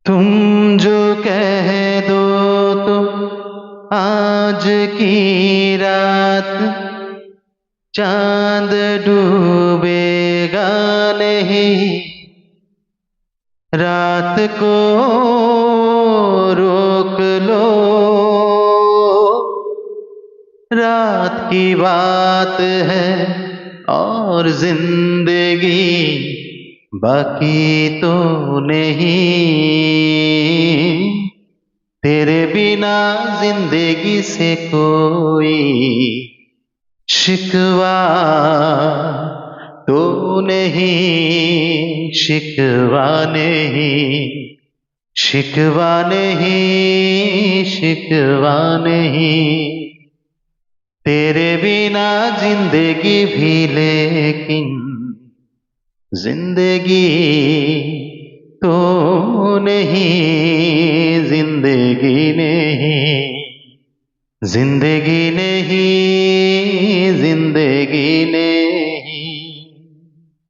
तुम जो कह दो तो आज की रात चांद डूबेगा नहीं, रात को रोक लो, रात की बात है और जिंदगी बाकी तो नहीं। तेरे बिना जिंदगी से कोई शिकवा तो नहीं, शिकवा नहीं, शिकवा नहीं, शिकवा नहीं। तेरे बिना जिंदगी भी लेकिन जिंदगी तो नहीं, जिंदगी नहीं, जिंदगी नहीं, जिंदगी नहीं।